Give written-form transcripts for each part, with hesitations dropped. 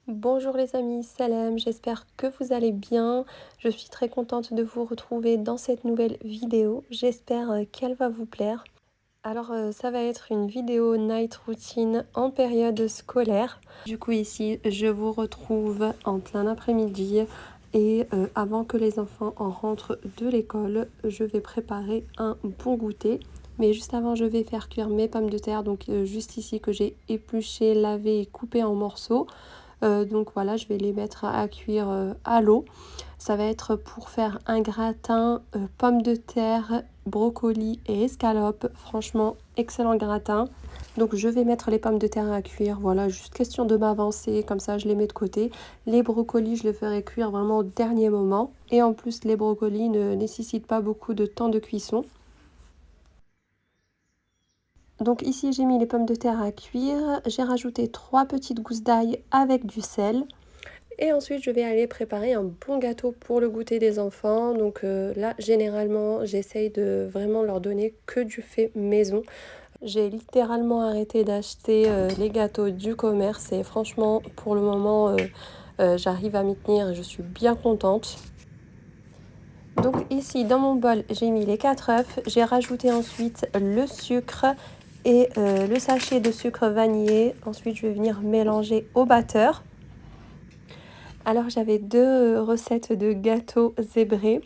Bonjour les amis, salam, j'espère que vous allez bien. Je suis très contente de vous retrouver dans cette nouvelle vidéo. J'espère qu'elle va vous plaire. Alors ça va être une vidéo night routine en période scolaire. Du coup ici, je vous retrouve en plein après-midi et avant que les enfants en rentrent de l'école, je vais préparer un bon goûter. Mais juste avant, je vais faire cuire mes pommes de terre, donc juste ici que j'ai épluché, lavé et coupé en morceaux. Donc voilà, je vais les mettre à cuire à l'eau. Ça va être pour faire un gratin pommes de terre, brocoli et escalope. Franchement, excellent gratin. Donc je vais mettre les pommes de terre à cuire. Voilà, juste question de m'avancer. Comme ça, je les mets de côté. Les brocolis, je les ferai cuire vraiment au dernier moment. Et en plus, les brocolis ne nécessitent pas beaucoup de temps de cuisson. Donc ici, j'ai mis les pommes de terre à cuire. J'ai rajouté 3 petites gousses d'ail avec du sel. Et ensuite, je vais aller préparer un bon gâteau pour le goûter des enfants. Donc là, généralement, j'essaye de vraiment leur donner que du fait maison. J'ai littéralement arrêté d'acheter les gâteaux du commerce et franchement, pour le moment, j'arrive à m'y tenir et je suis bien contente. Donc ici, dans mon bol, j'ai mis les 4 œufs. J'ai rajouté ensuite le sucre et le sachet de sucre vanillé. Ensuite, je vais venir mélanger au batteur. Alors j'avais deux recettes de gâteaux zébrés.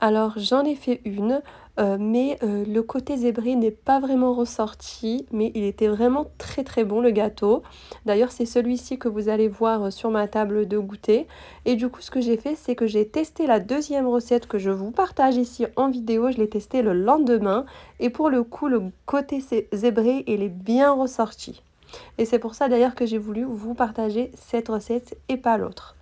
Alors j'en ai fait une, mais le côté zébré n'est pas vraiment ressorti, mais il était vraiment très très bon le gâteau. D'ailleurs c'est celui-ci que vous allez voir sur ma table de goûter. Et du coup ce que j'ai fait, c'est que j'ai testé la deuxième recette que je vous partage ici en vidéo. Je l'ai testé le lendemain et pour le coup le côté zébré il est bien ressorti. Et c'est pour ça d'ailleurs que j'ai voulu vous partager cette recette et pas l'autre.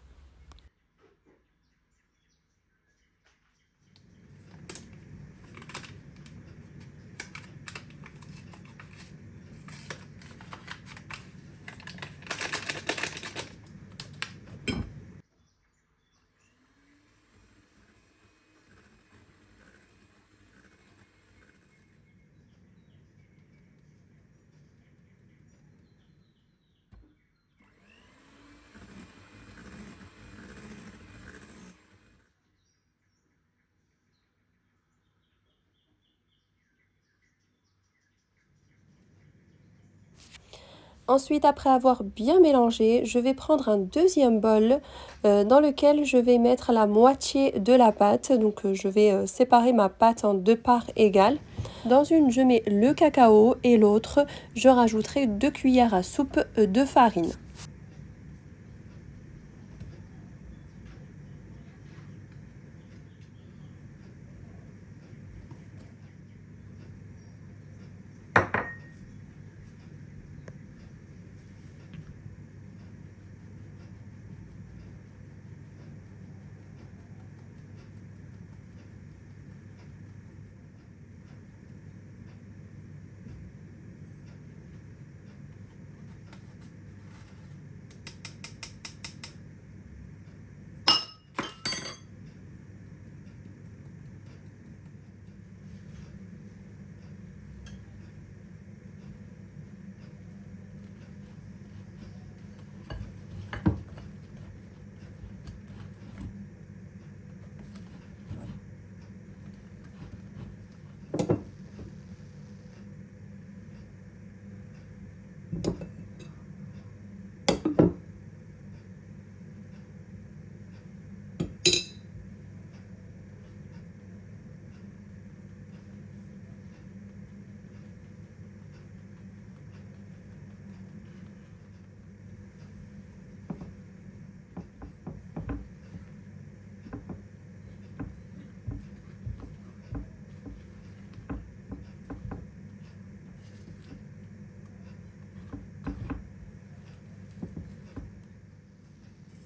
Ensuite, après avoir bien mélangé, je vais prendre un deuxième bol dans lequel je vais mettre la moitié de la pâte. Donc, je vais séparer ma pâte en deux parts égales. Dans une, je mets le cacao et l'autre, je rajouterai 2 cuillères à soupe de farine.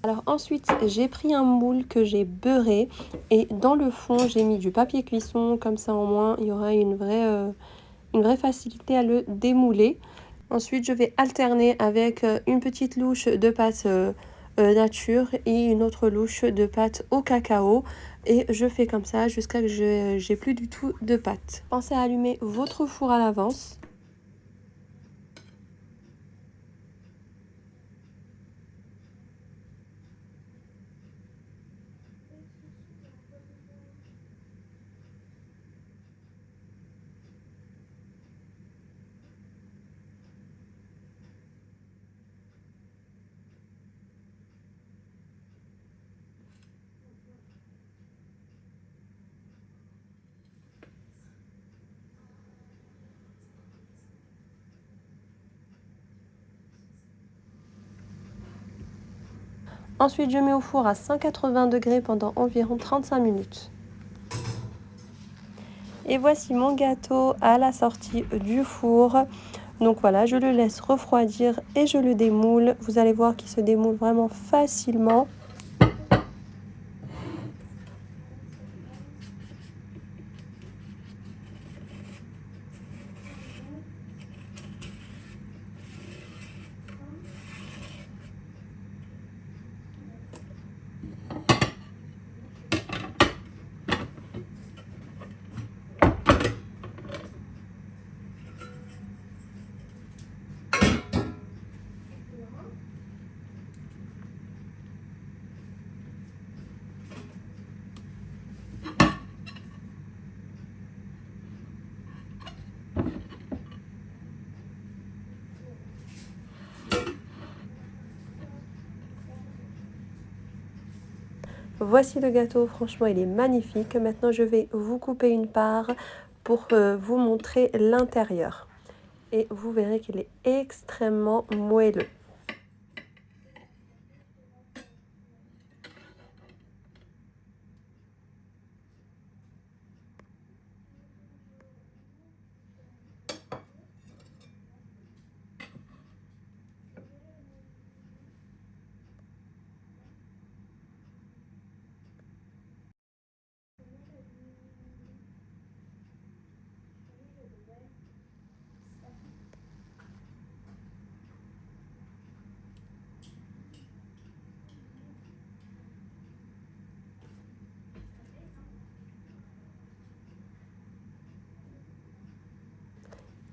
Alors ensuite, j'ai pris un moule que j'ai beurré et dans le fond, j'ai mis du papier cuisson. Comme ça, au moins, il y aura une vraie facilité à le démouler. Ensuite, je vais alterner avec une petite louche de pâte nature et une autre louche de pâte au cacao. Et je fais comme ça jusqu'à ce que j'ai plus du tout de pâte. Pensez à allumer votre four à l'avance. Ensuite, je mets au four à 180 degrés pendant environ 35 minutes. Et voici mon gâteau à la sortie du four. Donc voilà, je le laisse refroidir et je le démoule. Vous allez voir qu'il se démoule vraiment facilement. Voici le gâteau, franchement il est magnifique. Maintenant je vais vous couper une part pour vous montrer l'intérieur. Et vous verrez qu'il est extrêmement moelleux.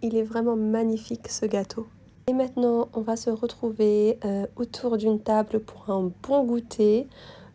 Il est vraiment magnifique ce gâteau. Et maintenant, on va se retrouver autour d'une table pour un bon goûter.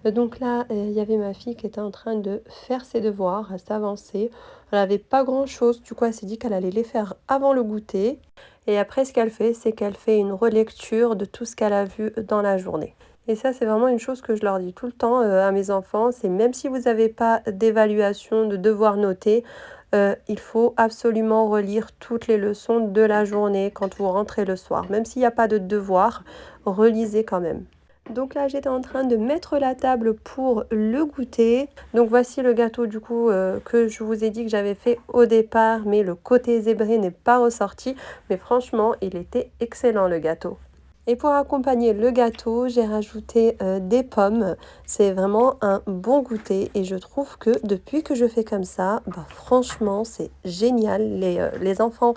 Donc là, il y avait ma fille qui était en train de faire ses devoirs, à s'avancer. Elle n'avait pas grand-chose, du coup elle s'est dit qu'elle allait les faire avant le goûter. Et après, ce qu'elle fait, c'est qu'elle fait une relecture de tout ce qu'elle a vu dans la journée. Et ça, c'est vraiment une chose que je leur dis tout le temps à mes enfants, c'est même si vous n'avez pas d'évaluation, de devoir noter, il faut absolument relire toutes les leçons de la journée quand vous rentrez le soir. Même s'il n'y a pas de devoir, relisez quand même. Donc là, j'étais en train de mettre la table pour le goûter. Donc voici le gâteau du coup que je vous ai dit que j'avais fait au départ, mais le côté zébré n'est pas ressorti. Mais franchement, il était excellent le gâteau. Et pour accompagner le gâteau, j'ai rajouté des pommes. C'est vraiment un bon goûter et je trouve que depuis que je fais comme ça, bah, franchement, c'est génial. Les enfants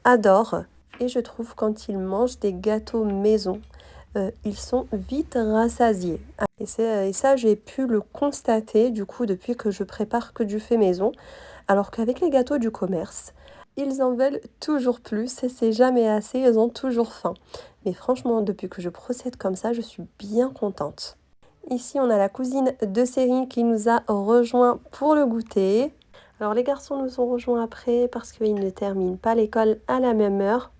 adorent et je trouve quand ils mangent des gâteaux maison, ils sont vite rassasiés. Et ça, j'ai pu le constater du coup depuis que je prépare que du fait maison. Alors qu'avec les gâteaux du commerce, ils en veulent toujours plus et c'est jamais assez, ils ont toujours faim. Mais franchement, depuis que je procède comme ça, je suis bien contente. Ici, on a la cousine de Céline qui nous a rejoint pour le goûter. Alors les garçons nous ont rejoints après parce qu'ils ne terminent pas l'école à la même heure.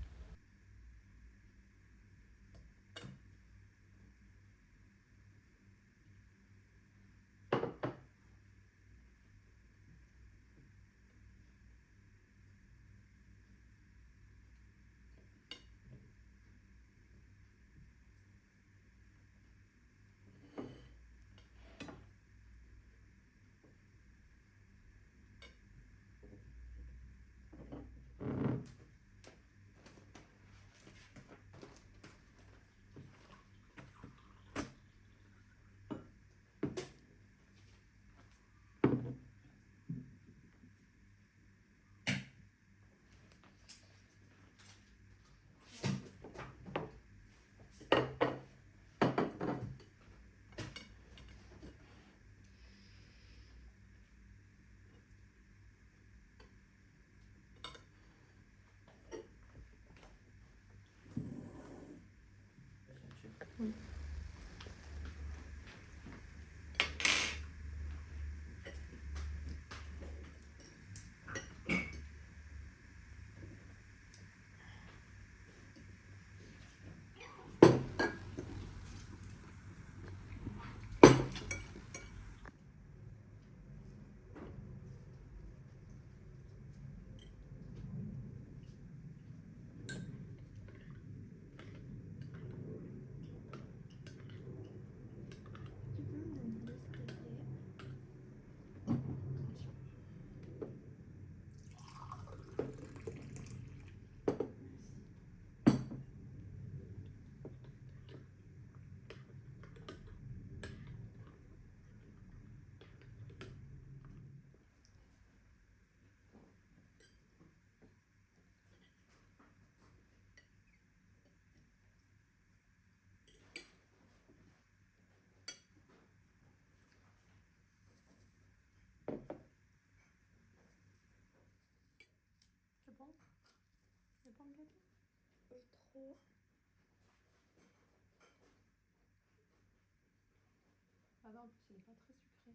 C'est bon? C'est bon le gâteau? Trop. Ah bah en plus il est pas très sucré.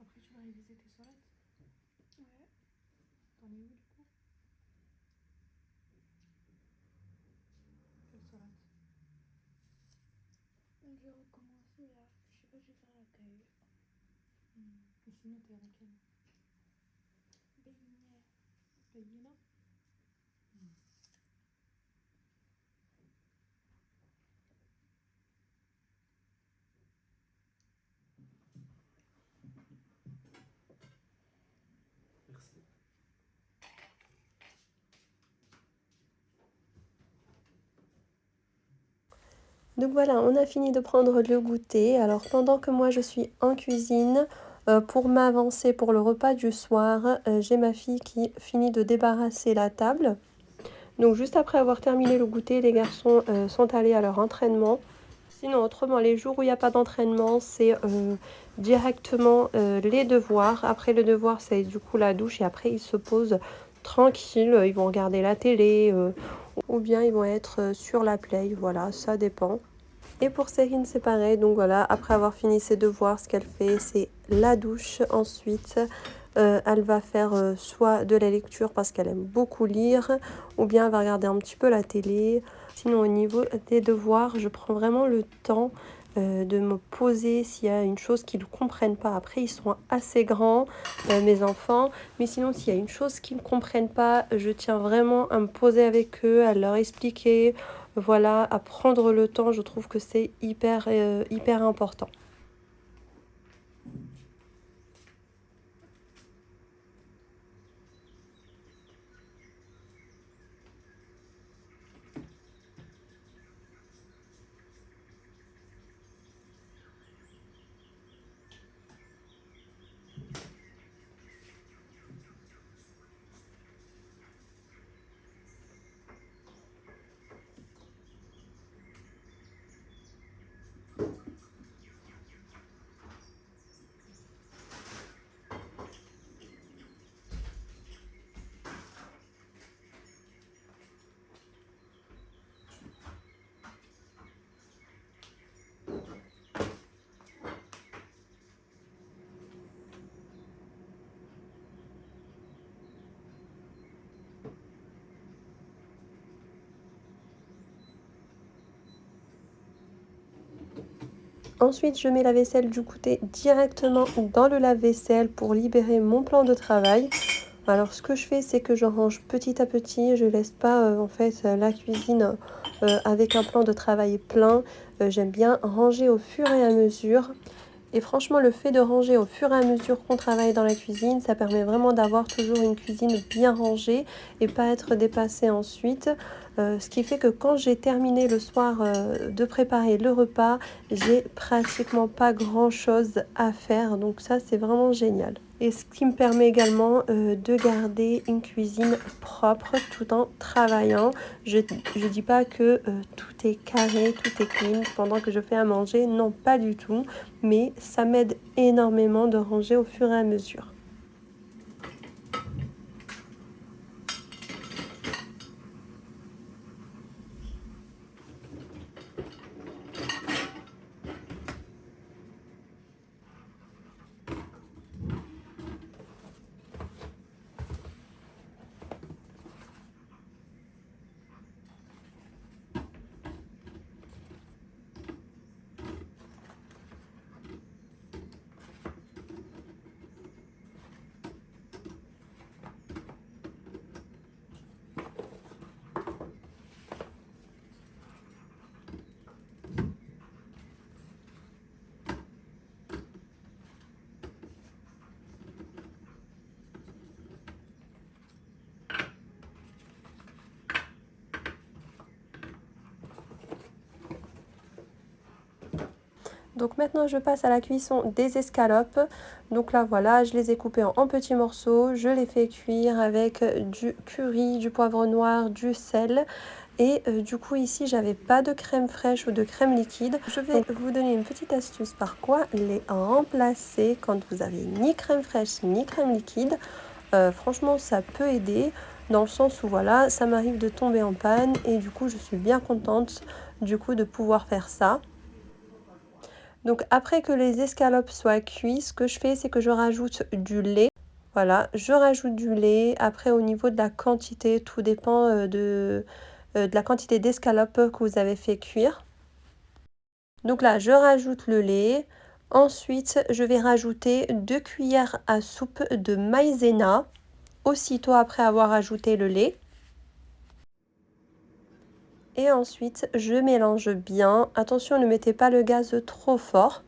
Après tu vas réviser tes solettes? Ouais. T'en es où du coup? Quelle solette? J'ai recommencé là. Je sais pas, je vais faire l'accueil. Et sinon t'es avec elle? Bélinet. Payina? Merci. Donc voilà, on a fini de prendre le goûter. Alors pendant que moi je suis en cuisine, pour m'avancer pour le repas du soir, j'ai ma fille qui finit de débarrasser la table. Donc juste après avoir terminé le goûter, les garçons sont allés à leur entraînement. Sinon autrement, les jours où il n'y a pas d'entraînement, c'est directement les devoirs. Après le devoir, c'est du coup la douche et après ils se posent tranquilles. Ils vont regarder la télé ou bien ils vont être sur la play. Voilà, ça dépend. Et pour Céline, c'est pareil. Donc voilà, après avoir fini ses devoirs, ce qu'elle fait, c'est la douche. Ensuite, elle va faire soit de la lecture parce qu'elle aime beaucoup lire, ou bien elle va regarder un petit peu la télé. Sinon, au niveau des devoirs, je prends vraiment le temps de me poser s'il y a une chose qu'ils ne comprennent pas. Après, ils sont assez grands, mes enfants. Mais sinon, s'il y a une chose qu'ils ne comprennent pas, je tiens vraiment à me poser avec eux, à leur expliquer. Voilà, à prendre le temps, je trouve que c'est hyper important. Ensuite, je mets la vaisselle du côté directement dans le lave-vaisselle pour libérer mon plan de travail. Alors, ce que je fais, c'est que je range petit à petit. Je laisse pas en fait la cuisine avec un plan de travail plein. J'aime bien ranger au fur et à mesure. Et franchement, le fait de ranger au fur et à mesure qu'on travaille dans la cuisine, ça permet vraiment d'avoir toujours une cuisine bien rangée et pas être dépassée ensuite. Ce qui fait que quand j'ai terminé le soir de préparer le repas, j'ai pratiquement pas grand-chose à faire. Donc ça, c'est vraiment génial. Et ce qui me permet également de garder une cuisine propre tout en travaillant. Je dis pas que tout est carré, tout est clean pendant que je fais à manger. Non, pas du tout. Mais ça m'aide énormément de ranger au fur et à mesure. Donc maintenant je passe à la cuisson des escalopes. Donc là voilà, je les ai coupées en petits morceaux, je les fais cuire avec du curry, du poivre noir, du sel. Et du coup ici j'avais pas de crème fraîche ou de crème liquide. Je vais vous donner une petite astuce par quoi les remplacer quand vous avez ni crème fraîche ni crème liquide. Franchement ça peut aider dans le sens où voilà, ça m'arrive de tomber en panne et du coup je suis bien contente du coup de pouvoir faire ça. Donc après que les escalopes soient cuites, ce que je fais c'est que je rajoute du lait. Voilà, je rajoute du lait. Après au niveau de la quantité, tout dépend de la quantité d'escalopes que vous avez fait cuire. Donc là, je rajoute le lait. Ensuite, je vais rajouter 2 cuillères à soupe de maïzena, aussitôt après avoir ajouté le lait. Et ensuite, je mélange bien. Attention, ne mettez pas le gaz trop fort.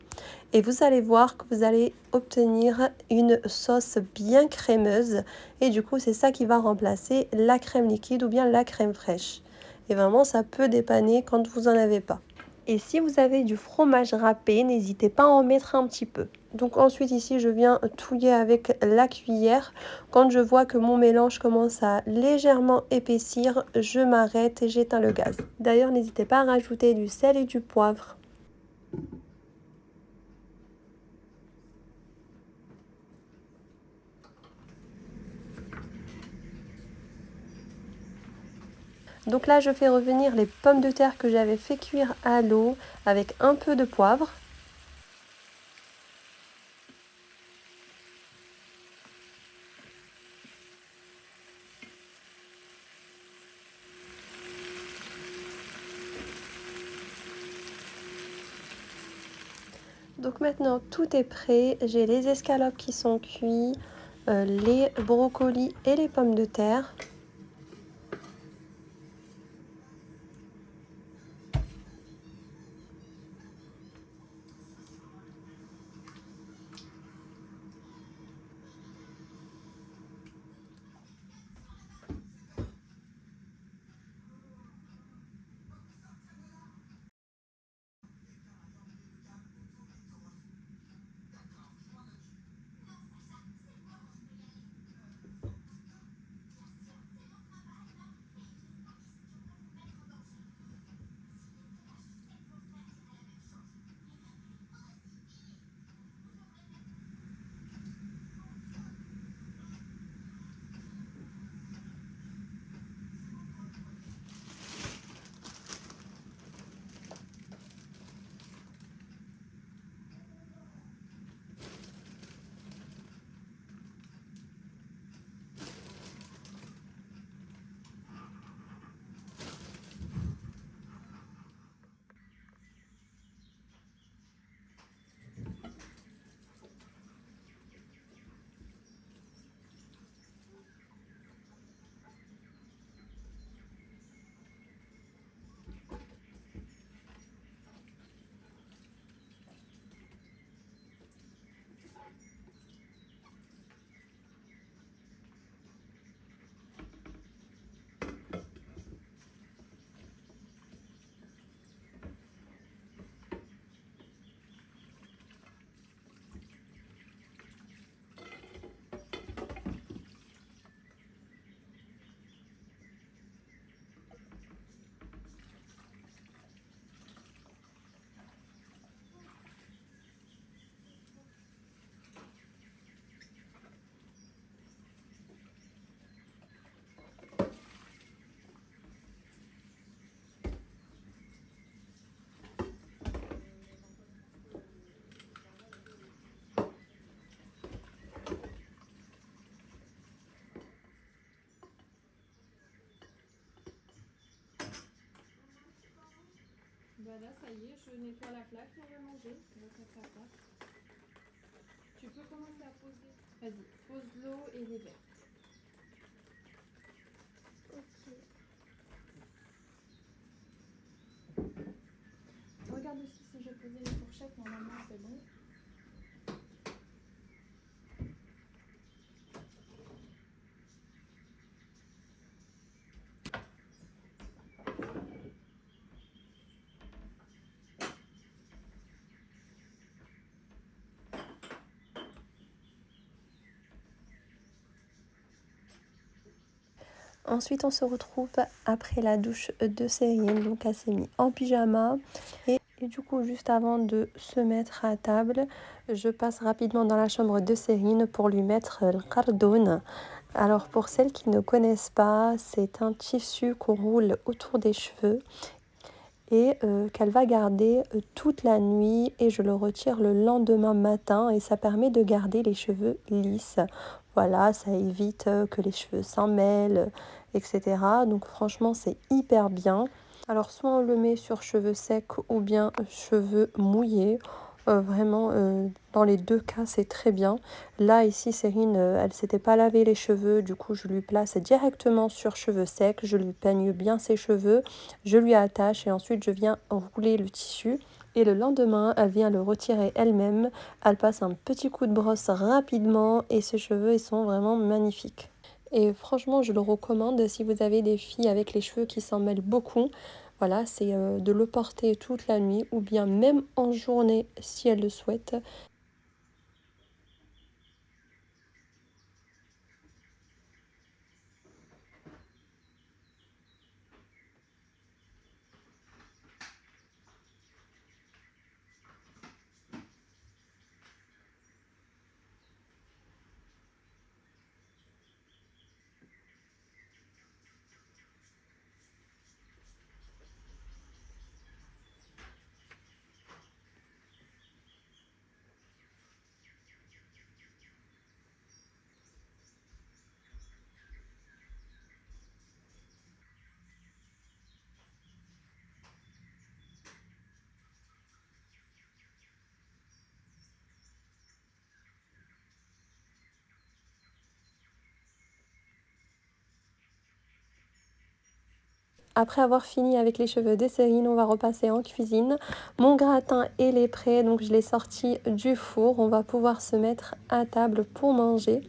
Et vous allez voir que vous allez obtenir une sauce bien crémeuse. Et du coup, c'est ça qui va remplacer la crème liquide ou bien la crème fraîche. Et vraiment, ça peut dépanner quand vous n'en avez pas. Et si vous avez du fromage râpé, n'hésitez pas à en mettre un petit peu. Donc ensuite ici, je viens touiller avec la cuillère. Quand je vois que mon mélange commence à légèrement épaissir, je m'arrête et j'éteins le gaz. D'ailleurs, n'hésitez pas à rajouter du sel et du poivre. Donc là, je fais revenir les pommes de terre que j'avais fait cuire à l'eau avec un peu de poivre. Donc maintenant, tout est prêt. J'ai les escalopes qui sont cuits, les brocolis et les pommes de terre. Voilà, ça y est, je nettoie la plaque et on va manger. Tu peux commencer à poser. Vas-y, pose l'eau et les verres. Ok. Regarde aussi si j'ai posé les fourchettes, normalement c'est bon. Ensuite, on se retrouve après la douche de Cérine, donc elle s'est mise en pyjama. Et du coup, juste avant de se mettre à table, je passe rapidement dans la chambre de Cérine pour lui mettre le cardoun. Alors, pour celles qui ne connaissent pas, c'est un tissu qu'on roule autour des cheveux et qu'elle va garder toute la nuit, et je le retire le lendemain matin et ça permet de garder les cheveux lisses. Voilà, ça évite que les cheveux s'en mêlent, etc. Donc franchement, c'est hyper bien. Alors soit on le met sur cheveux secs ou bien cheveux mouillés. Vraiment, dans les deux cas, c'est très bien. Là, ici, Cérine, elle s'était pas lavé les cheveux. Du coup, je lui place directement sur cheveux secs. Je lui peigne bien ses cheveux. Je lui attache et ensuite, je viens rouler le tissu. Et le lendemain, elle vient le retirer elle-même. Elle passe un petit coup de brosse rapidement et ses cheveux, ils sont vraiment magnifiques. Et franchement, je le recommande si vous avez des filles avec les cheveux qui s'en mêlent beaucoup. Voilà, c'est de le porter toute la nuit ou bien même en journée si elles le souhaitent. Après avoir fini avec les cheveux de Cérine, on va repasser en cuisine. Mon gratin, il est prêt, donc je l'ai sorti du four. On va pouvoir se mettre à table pour manger.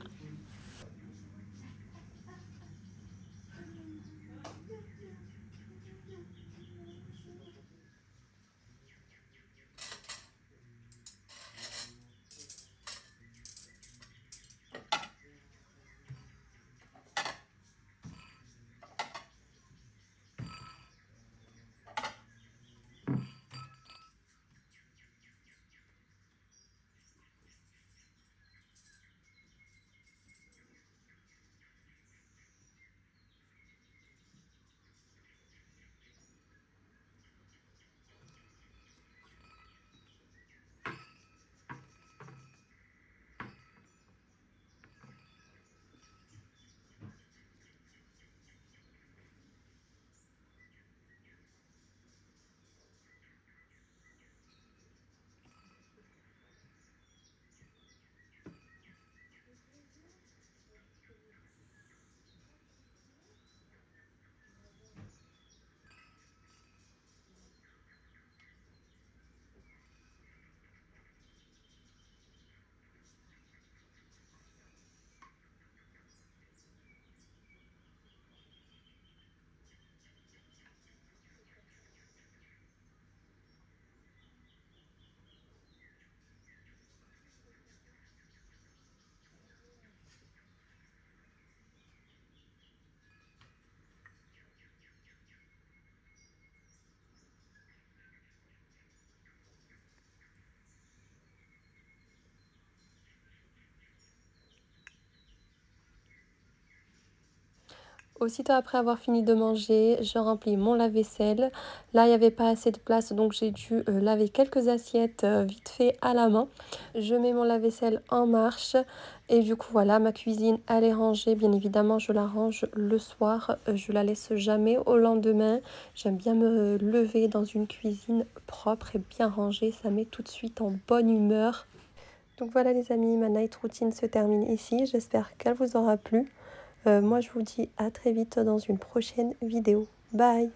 Aussitôt après avoir fini de manger, je remplis mon lave-vaisselle. Là, il n'y avait pas assez de place, donc j'ai dû laver quelques assiettes vite fait à la main. Je mets mon lave-vaisselle en marche et du coup, voilà, ma cuisine, elle est rangée. Bien évidemment, je la range le soir. Je la laisse jamais au lendemain. J'aime bien me lever dans une cuisine propre et bien rangée. Ça met tout de suite en bonne humeur. Donc voilà les amis, ma night routine se termine ici. J'espère qu'elle vous aura plu. Moi, je vous dis à très vite dans une prochaine vidéo. Bye!